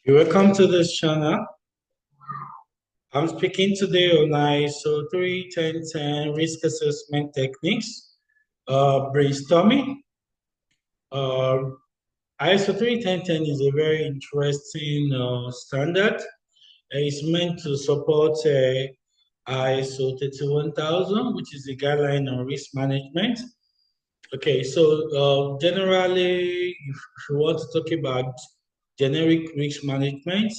You're welcome to this channel. I'm speaking today on ISO 31010 risk assessment techniques, brainstorming. Uh, ISO 31010 is a very interesting standard. It's meant to support ISO 31000, which is a guideline on risk management. Okay, so generally, if you want to talk about generic risk management,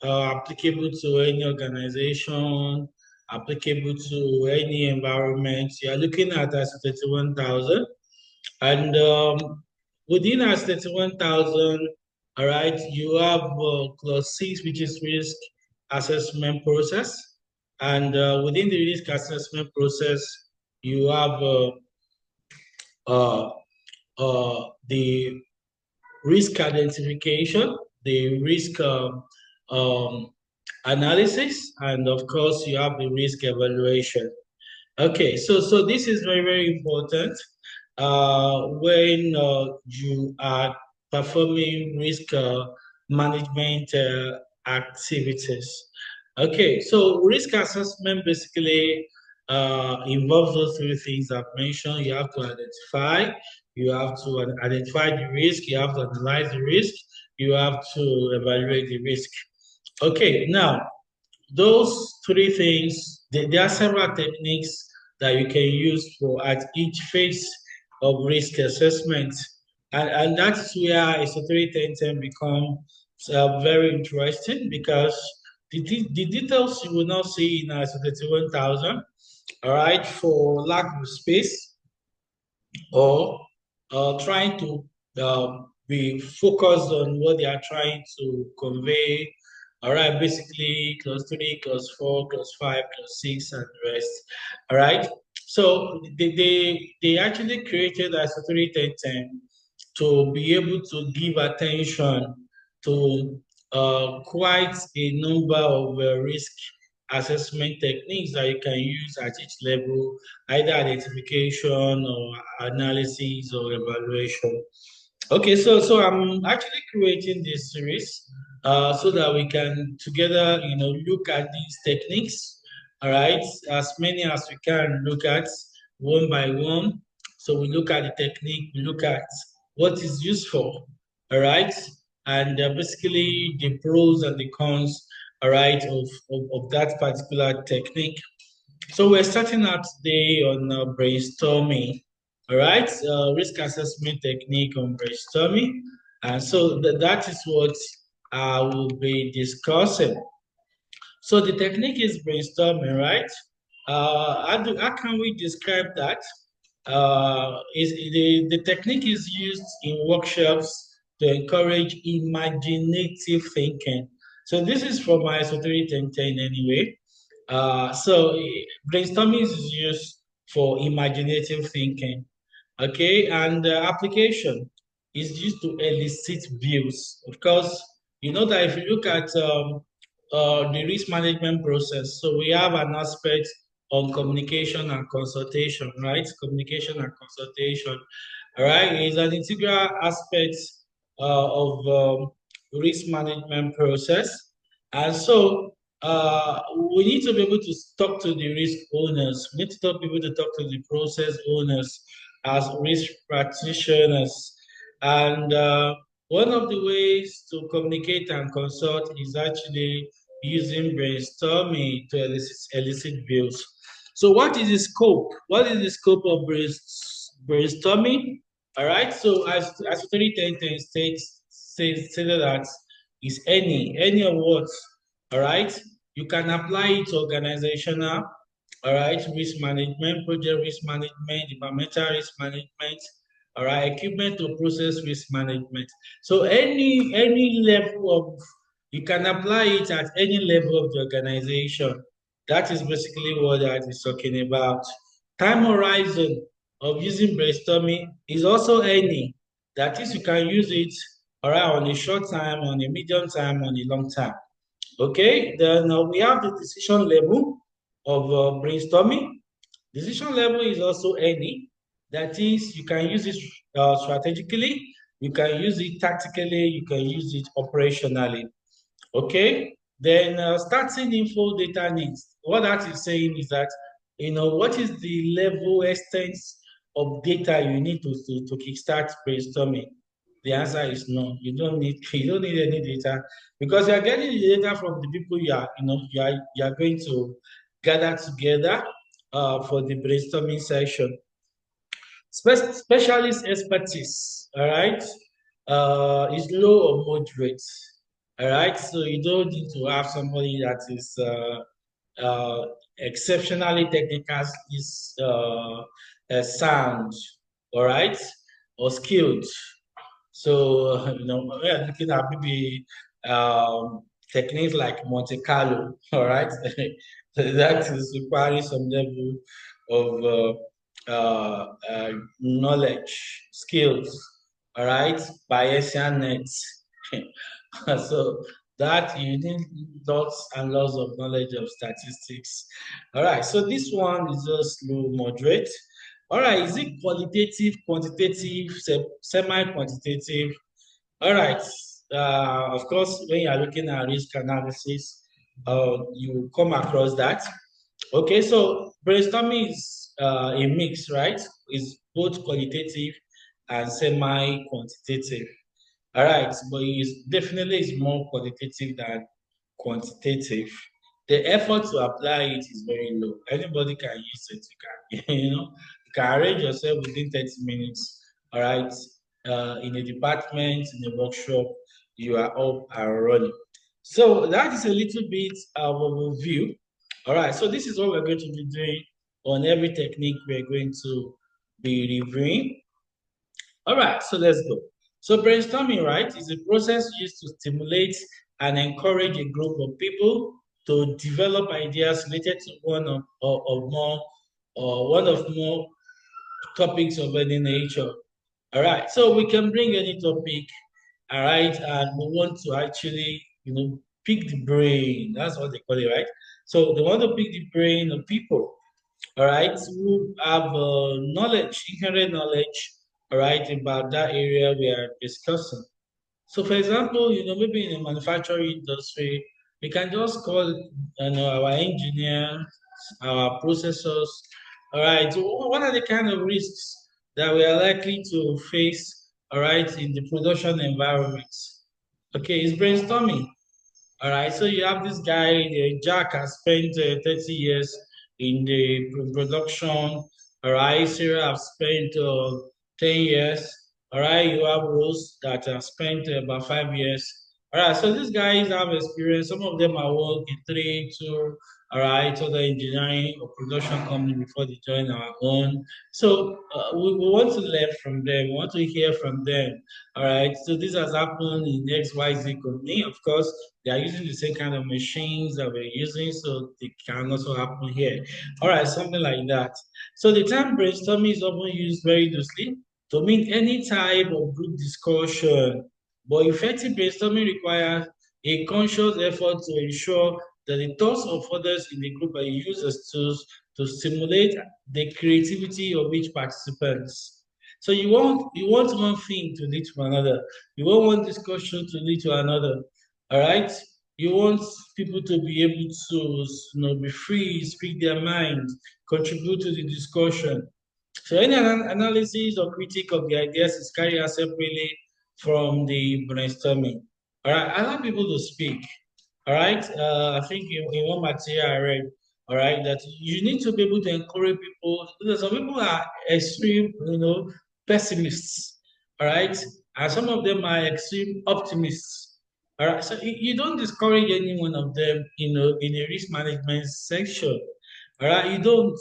applicable to any organization, applicable to any environment, you are looking at as 31,000. And within as 31,000, all right, you have clause 6, which is risk assessment process. And within the risk assessment process, you have uh, the risk identification, the risk analysis, and of course, you have the risk evaluation. Okay, so this is very, very important when you are performing risk management activities. Okay, so risk assessment basically involves those three things I've mentioned. You have to identify, you have to identify the risk, you have to analyze the risk, you have to evaluate the risk. Okay, now those three things, there are several techniques that you can use for at each phase of risk assessment. And that's where ISO 31010 becomes very interesting because the details you will not see in ISO 31000, all right, for lack of space or trying to be focused on what they are trying to convey. All right, basically clause 3, clause 4, clause 5, clause 6, and the rest. All right. So they actually created ISO 31010 to be able to give attention to quite a number of risk assessment techniques that you can use at each level, either identification or analysis or evaluation. Okay, so I'm actually creating this series so that we can together, look at these techniques, all right, as many as we can look at one by one. So we look at the technique, we look at what is useful, all right, and basically the pros and the cons, all right, of that particular technique. So we're starting out today on brainstorming, all right? Risk assessment technique on brainstorming. And so that is what I will be discussing. So the technique is brainstorming, right? How can we describe that? The technique is used in workshops to encourage imaginative thinking. So this is from ISO 31010 anyway. Brainstorming is used for imaginative thinking. Okay, and application is used to elicit views. Of course, you know that if you look at the risk management process, so we have an aspect on communication and consultation, right? Communication and consultation, all right, is an integral aspect of risk management process. And so we need to be able to talk to the risk owners. We need to be able to talk to the process owners as risk practitioners. And one of the ways to communicate and consult is actually using brainstorming to elicit views. So what is the scope? What is the scope of brainstorming? All right, so as 310 states stated that is any of what, all right? You can apply it to organizational, all right, risk management, project risk management, environmental risk management, all right, equipment to process risk management. So any level of, you can apply it at any level of the organization. That is basically what that is talking about. Time horizon of using brainstorming is also any. That is, you can use it, all right, on a short time, on a medium time, on a long time. Okay, then we have the decision level of brainstorming. Decision level is also any. That is, you can use it strategically, you can use it tactically, you can use it operationally. Okay, then starting info data needs. What that is saying is that, what is the level extent of data you need to kickstart brainstorming? The answer is no. You don't need you don't need any data because you are getting the data from the people you are going to gather together for the brainstorming session. Specialist expertise, all right, is low or moderate, all right. So you don't need to have somebody that is exceptionally technical, is sound, all right, or skilled. So, we are looking at maybe techniques like Monte Carlo, all right? That is requiring some level of knowledge, skills, all right? Bayesian nets. So that you need lots and lots of knowledge of statistics. All right, so this one is just low, moderate. All right, is it qualitative, quantitative, semi-quantitative? All right. Of course, when you are looking at risk analysis, you come across that. Okay, so brainstorming is a mix, right? It's both qualitative and semi-quantitative. All right, but it's definitely is more qualitative than quantitative. The effort to apply it is very low. Anybody can use it. You can, you can arrange yourself within 30 minutes. All right, in a department, in a workshop, you are up and running. So that is a little bit of a review. All right, so this is what we're going to be doing on every technique we're going to be reviewing. All right, so let's go. So brainstorming, right, is a process used to stimulate and encourage a group of people to develop ideas related to one of more topics of any nature. All right, so we can bring any topic, all right, and we want to actually, pick the brain. That's what they call it, right? So they want to pick the brain of people, all right, who have knowledge, inherent knowledge, all right, about that area we are discussing. So, for example, maybe in the manufacturing industry, we can just call, our engineers, our processors, all right. So, what are the kind of risks that we are likely to face, all right, in the production environment? Okay, it's brainstorming. All right, so you have this guy, Jack has spent 30 years in the production. All right, Sarah have spent 10 years. All right, you have Rose that have spent about 5 years. All right, so these guys have experience. Some of them are work in three, two, all right, other engineering or production company before they join our own. So we want to learn from them. We want to hear from them. All right, so this has happened in XYZ company. Of course, they are using the same kind of machines that we're using, so they can also happen here. All right, something like that. So the term brainstorming is often used very loosely to mean any type of group discussion, but effective brainstorming requires a conscious effort to ensure that the thoughts of others in the group are used as tools to stimulate the creativity of each participant. So you want one thing to lead to another. You want one discussion to lead to another. All right. You want people to be able to, be free, speak their mind, contribute to the discussion. So any analysis or critique of the ideas is carried out separately from the brainstorming. All right. I like people to speak. All right. I think in one material I read, all right, that you need to be able to encourage people. Because some people are extreme, pessimists. All right. And some of them are extreme optimists. All right. So you don't discourage any one of them, in a risk management section. All right. You don't.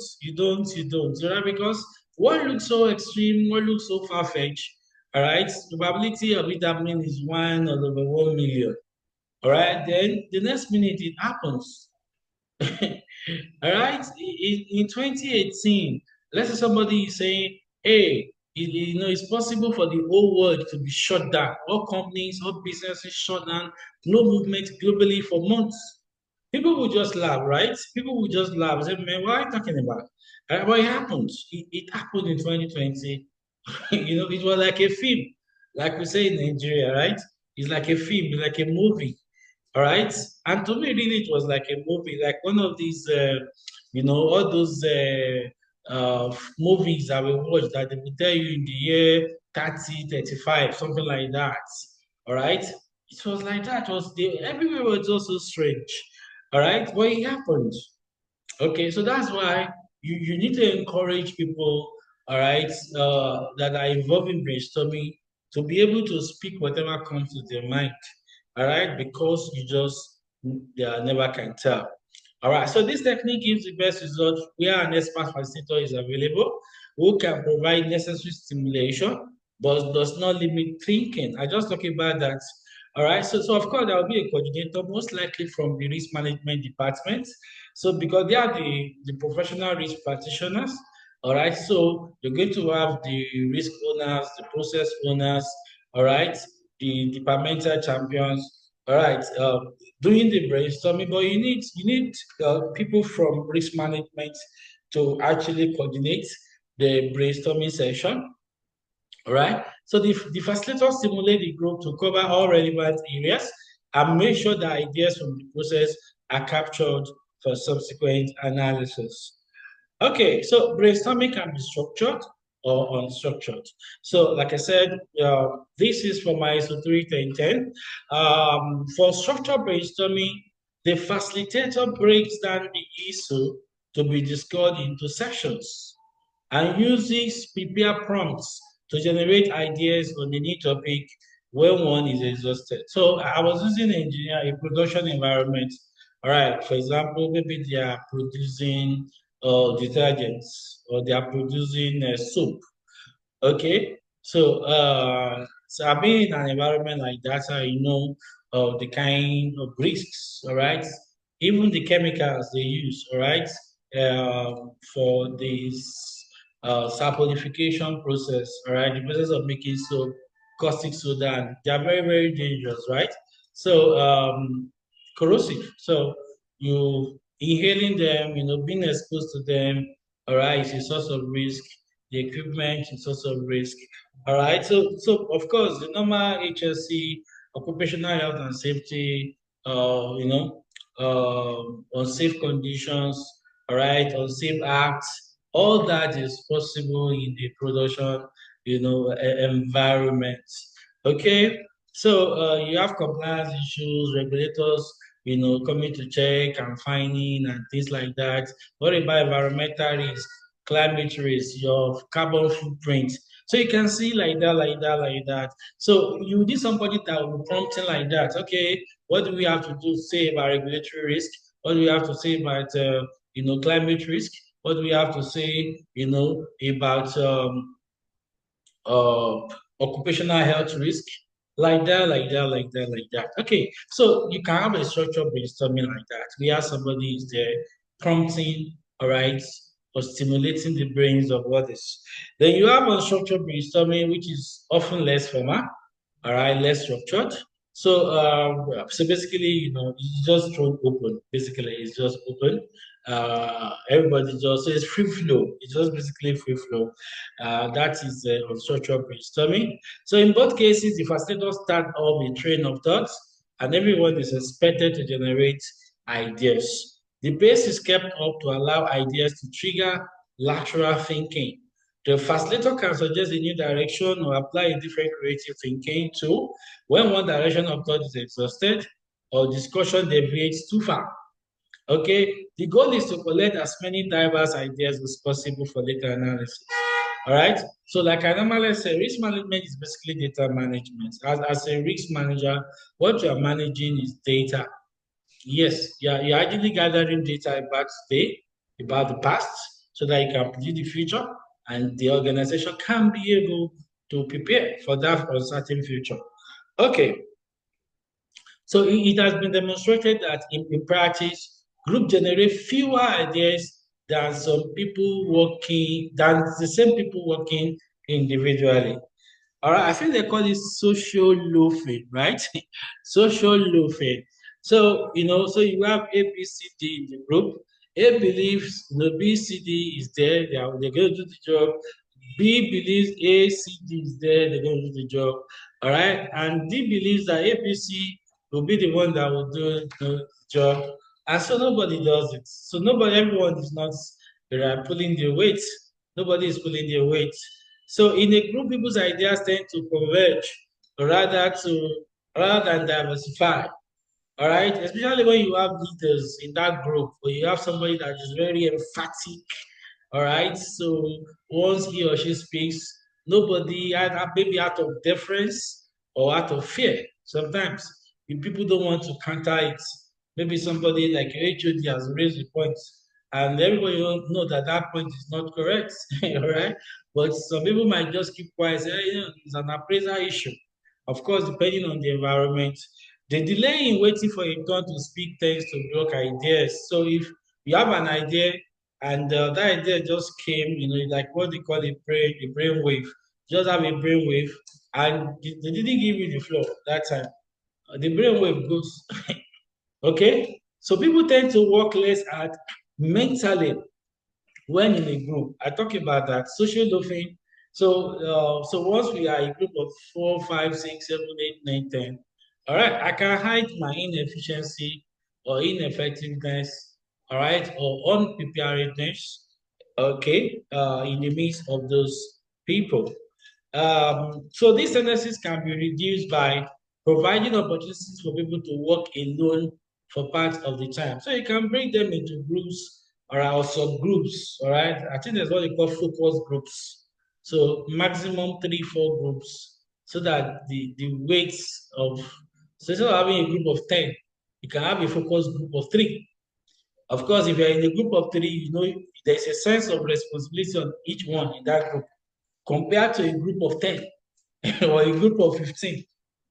All right. Because one looks so extreme, one looks so far-fetched. All right. The probability of it happening is 1/1 million. All right, then the next minute it happens. All right, in 2018, let's say somebody is saying, hey, it's possible for the whole world to be shut down. All companies, all businesses shut down, no movement globally for months. People will just laugh, right? People will just laugh. Say, man, what are you talking about? But it happened. It happened in 2020. It was like a film, like we say in Nigeria, right? It's like a film, like a movie. All right. And to me, really, it was like a movie, like one of these, all those movies that we watch that they will tell you in the year 30, 35, something like that. All right. It was like that. It was everywhere was also strange. All right. But it happened. Okay, so that's why you need to encourage people, all right, that are involved in brainstorming to be able to speak whatever comes to their mind, all right, because you just never can tell. All right, so this technique gives the best result where an expert facilitator is available who can provide necessary stimulation but does not limit thinking. I just talked about that. All right, so of course there will be a coordinator, most likely from the risk management department. So because they are the professional risk practitioners, all right. So you're going to have the risk owners, the process owners, all right, the departmental champions, all right, doing the brainstorming. But you need people from risk management to actually coordinate the brainstorming session. All right. So the facilitator stimulate the group to cover all relevant areas and make sure that ideas from the process are captured for subsequent analysis. Okay, so brainstorming can be structured or unstructured. So, like I said, this is for my ISO 31010. For structured brainstorming, the facilitator breaks down the issue to be discussed into sections and uses prepare prompts to generate ideas on any topic when one is exhausted. So I was using a production environment. All right, for example, maybe they are producing detergents or they are producing soap. Okay, so I've been in an environment like that, I know of the kind of risks, all right, even the chemicals they use, all right, for this saponification process, all right, the process of making soap, caustic soda, and they are very, very dangerous, right? So corrosive. So you inhaling them, being exposed to them, all right, is a source of risk. The equipment is also risk. All right. So of course, the normal HSC, occupational health and safety, unsafe conditions, all right, unsafe acts, all that is possible in the production, environment. Okay. So you have compliance issues, regulators, coming to check and finding and things like that. What about environmental risk? Climate risk, your carbon footprint. So you can see like that, like that, like that. So you need somebody that will be prompting like that. Okay, what do we have to do say about regulatory risk? What do we have to say about climate risk? What do we have to say about uh, occupational health risk, like that, like that, like that, like that. Okay, so you can have a structured brainstorming like that, where somebody is there prompting, all right, or stimulating the brains of others. Then you have unstructured brainstorming, which is often less formal, all right, less structured. So basically, it's just thrown open. Basically, it's just open. Everybody just so it's free flow. It's just basically free flow. That is unstructured brainstorming. So in both cases, the facilitator start off a train of thoughts, and everyone is expected to generate ideas. The pace is kept up to allow ideas to trigger lateral thinking. The facilitator can suggest a new direction or apply a different creative thinking tool when one direction of thought is exhausted or discussion deviates too far. Okay, the goal is to collect as many diverse ideas as possible for later analysis. All right. So, like I normally say, risk management is basically data management. As a risk manager, what you are managing is data. Yes, you're actually gathering data about today, about the past, so that you can predict the future, and the organization can be able to prepare for that uncertain future. Okay, so it has been demonstrated that in practice, group generate fewer ideas than the same people working individually. All right, I think they call it social loafing, right? Social loafing. So, so you have A, B, C, D in the group. A believes B, C, D is there, they're going to do the job. B believes A, C, D is there, they're going to do the job. All right, and D believes that A, B, C will be the one that will do the job. And so nobody does it. So everyone is not pulling their weight. Nobody is pulling their weight. So in a group, people's ideas tend to converge rather to rather than diversify. All right, especially when you have leaders in that group, or you have somebody that is very emphatic. All right, so once he or she speaks, nobody, either maybe out of deference or out of fear. Sometimes if people don't want to counter it. Maybe somebody like your HOD has raised the point, and everybody will know that that point is not correct. All right, but some people might just keep quiet, say, it's an appraisal issue. Of course, depending on the environment, the delay in waiting for a turn to speak tends to block ideas. So if you have an idea and that idea just came, like what they call a brain wave, just have a brain wave, and they didn't give you the floor that time. The brain wave goes, okay? So people tend to work less at mentally when in a group. I talk about that social loafing. So once we are a group of 4, 5, 6, 7, 8, 9, 10, all right, I can hide my inefficiency or ineffectiveness, all right, or unpreparedness, okay, in the midst of those people. So these tendencies can be reduced by providing opportunities for people to work alone for part of the time. So you can bring them into groups or subgroups, all right? I think there's what they call focus groups. So maximum 3, 4 groups so that the weights of, so instead of having a group of 10, you can have a focus group of 3. Of course, if you're in a group of 3, there's a sense of responsibility on each one in that group compared to a group of 10 or a group of 15.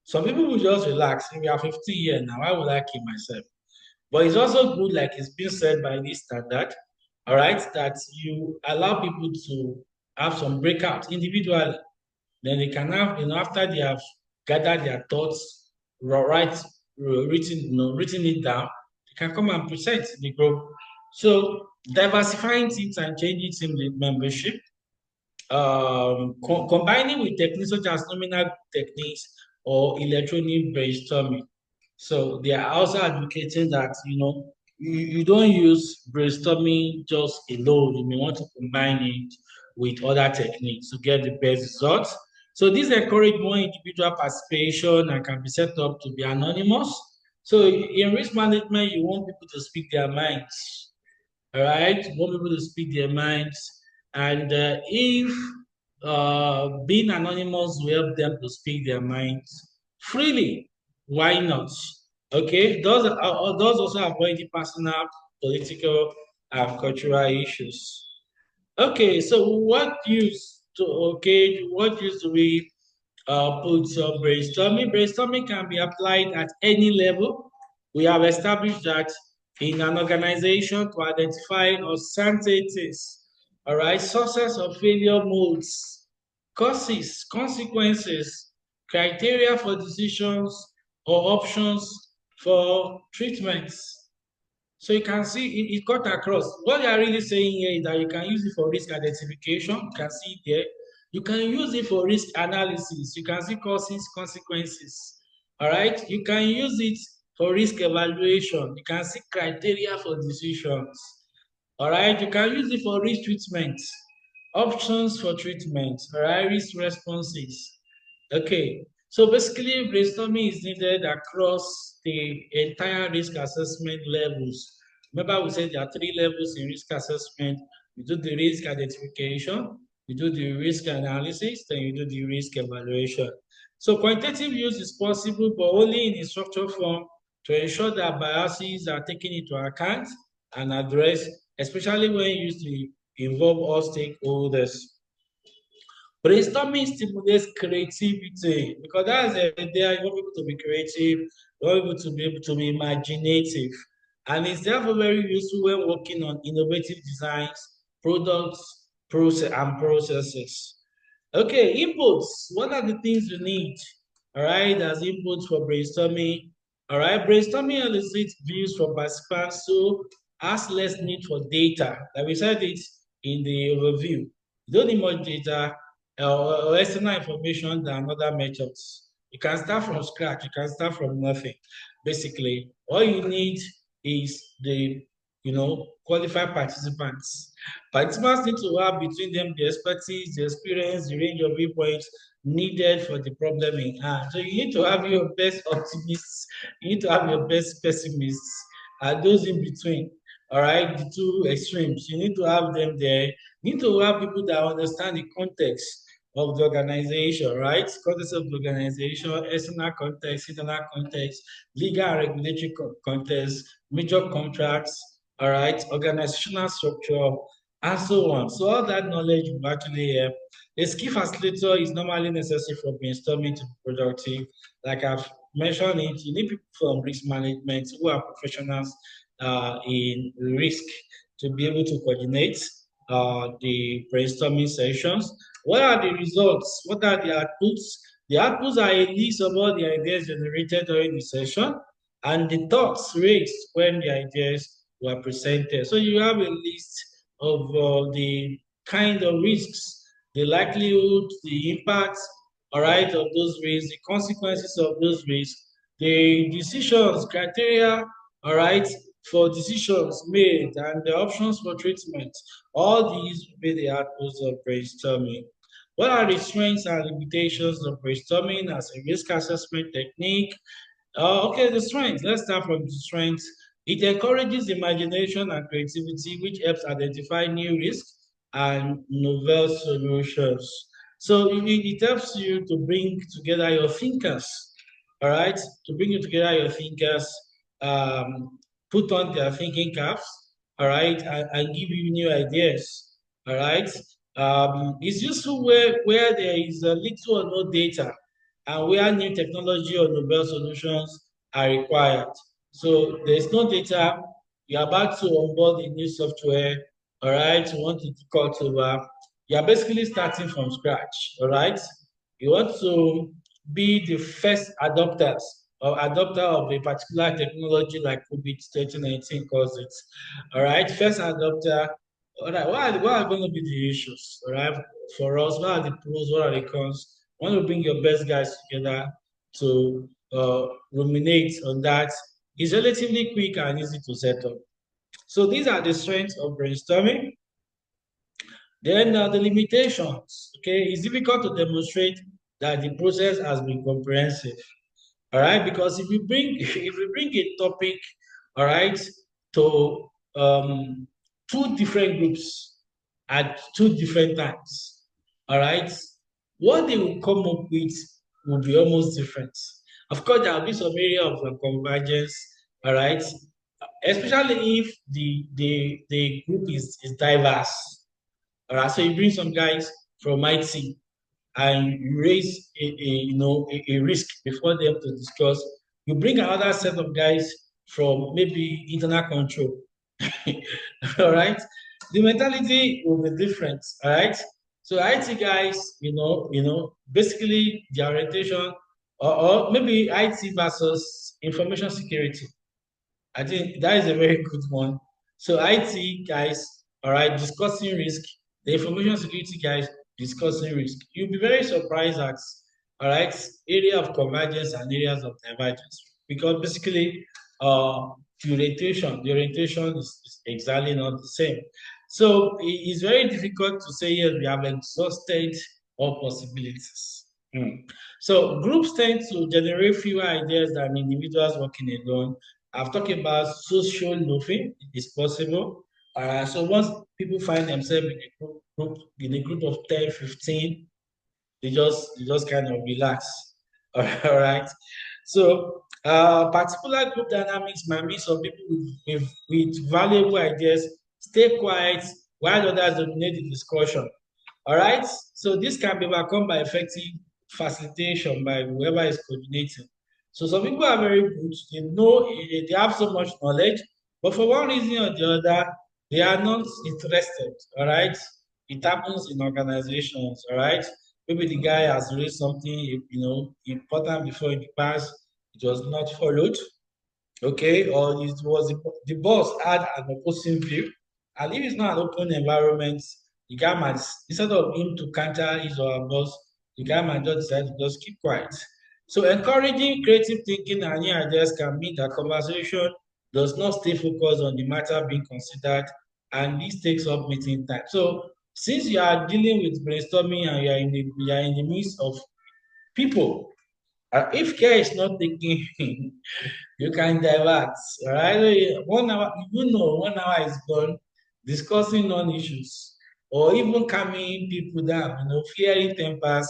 Some people will just relax. If we are 15 here now, why would I keep myself? But it's also good, like it's been said by this standard, all right, that you allow people to have some breakouts individually. Then they can have, after they have gathered their thoughts, written it down, they can come and present in the group. So diversifying teams and changing team membership, combining with techniques such as nominal techniques or electronic brainstorming. So they are also advocating that you don't use brainstorming just alone. You may want to combine it with other techniques to get the best results. So this encourage more individual participation and can be set up to be anonymous. So in risk management, you want people to speak their minds. All right, you want people to speak their minds, and if being anonymous will help them to speak their minds freely, why not? Okay, those also avoid the personal, political, and cultural issues. Okay, so what use do we put brainstorming? Brainstorming can be applied at any level. We have established that in an organization to identify uncertainties, all right, success or failure modes, causes, consequences, criteria for decisions, or options for treatments. So you can see it cut across. What they are really saying here is that you can use it for risk identification. You can see it there. You can use it for risk analysis. You can see causes, consequences. All right. You can use it for risk evaluation. You can see criteria for decisions. All right. You can use it for risk treatment, options for treatment. All right. Risk responses. Okay, so basically brainstorming is needed across the entire risk assessment levels. Remember we said there are 3 levels in risk assessment. You do the risk identification, you do the risk analysis, then you do the risk evaluation. So quantitative use is possible, but only in a structured form to ensure that biases are taken into account and addressed, especially when used to involve all stakeholders. Brainstorming stimulates creativity because that's the idea. You want people to be creative, you want people to be able to be imaginative. And it's therefore very useful when working on innovative designs, products, and processes. Okay, inputs. What are the things you need? All right, as inputs for brainstorming. All right, brainstorming elicits views from participants, so has less need for data. Like we said it in the overview. You don't need much data or external information than other methods. You can start from scratch. You can start from nothing. Basically, all you need is the qualified participants. Participants need to have between them the expertise, the experience, the range of viewpoints needed for the problem in hand. So you need to have your best optimists, you need to have your best pessimists, and those in between. All right, the two extremes. You need to have them there. You need to have people that understand the context of the organization, right? Context of the organization, external context, internal context, legal and regulatory context, major contracts, all right, organizational structure, and so on. So all that knowledge will actually help. A skill facilitator is normally necessary for brainstorming to be productive. Like I've mentioned it, you need people from risk management who are professionals in risk to be able to coordinate the brainstorming sessions. What are the results? What are the outputs? The outputs are a list of all the ideas generated during the session and the thoughts raised when the ideas were presented. So you have a list of the kind of risks, the likelihood, the impact, all right, of those risks, the consequences of those risks, the decisions, criteria, all right, for decisions made, and the options for treatment. All these will be the outputs of brainstorming. What are the strengths and limitations of brainstorming as a risk assessment technique? Okay, the strengths. Let's start from the strengths. It encourages imagination and creativity, which helps identify new risks and novel solutions. So it helps you to bring together your thinkers, all right? To bring you together your thinkers, put on their thinking caps, all right, and give you new ideas, all right? It's useful where there is little or no data and where new technology or novel solutions are required. So there's no data, you're about to onboard a new software, all right, you want it to cut over, you're basically starting from scratch, all right? You want to be the first adopters or adopter of a particular technology like COVID-19 calls it, all right? First adopter, all right, what are going to be the issues, all right, for us? What are the pros, what are the cons? Want to bring your best guys together to ruminate on that. It's relatively quick and easy to set up. So these are the strengths of brainstorming. Then the limitations. Okay, it's difficult to demonstrate that the process has been comprehensive. All right, because if you bring a topic, all right, to two different groups at two different times, all right, what they will come up with will be almost different. Of course, there will be some area of convergence, all right, especially if the group is diverse. All right, so you bring some guys from IT and you raise a risk before them to discuss. You bring another set of guys from maybe internal control. All right, the mentality will be different. All right, so IT guys, basically the orientation, or maybe IT versus information security. I think that is a very good one. So IT guys, all right, discussing risk. The information security guys discussing risk. You'll be very surprised at, all right, area of convergence and areas of divergence because basically, the orientation is exactly not the same. So it's very difficult to say yes, we have exhausted all possibilities. So groups tend to generate fewer ideas than individuals working alone. I've talked about social loafing. It's possible. So once people find themselves in a group of 10, 15, they just kind of relax. All right. So particular group dynamics might mean some people with valuable ideas stay quiet while others dominate the discussion. All right. So this can be overcome by effective facilitation by whoever is coordinating. So some people are very good. They know they have so much knowledge, but for one reason or the other, they are not interested. All right. It happens in organizations. All right. Maybe the guy has raised something, important before in the past. It was not followed, okay, or it was the boss had an opposing view, and if it's not an open environment, the guy might, instead of him to counter his or her boss, the guy might just decide to just keep quiet. So encouraging creative thinking and new ideas can mean that conversation does not stay focused on the matter being considered, and this takes up meeting time. So since you are dealing with brainstorming and you are in the midst of people, if care is not taken, you can divert. All right, 1 hour, 1 hour is gone discussing non-issues or even calming people down. Fearing tempers.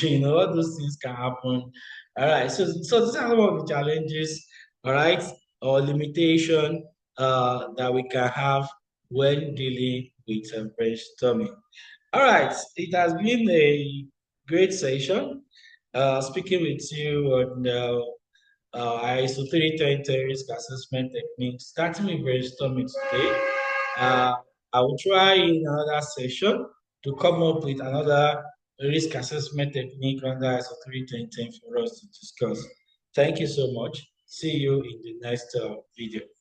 All those things can happen. All right, so these are some of the challenges. All right, or limitation that we can have when dealing with brainstorming. All right, it has been a great session. Speaking with you on ISO 320 risk assessment techniques, starting with brainstorming today. Uh, I will try in another session to come up with another risk assessment technique under ISO 320 for us to discuss. Thank you so much. See you in the next video.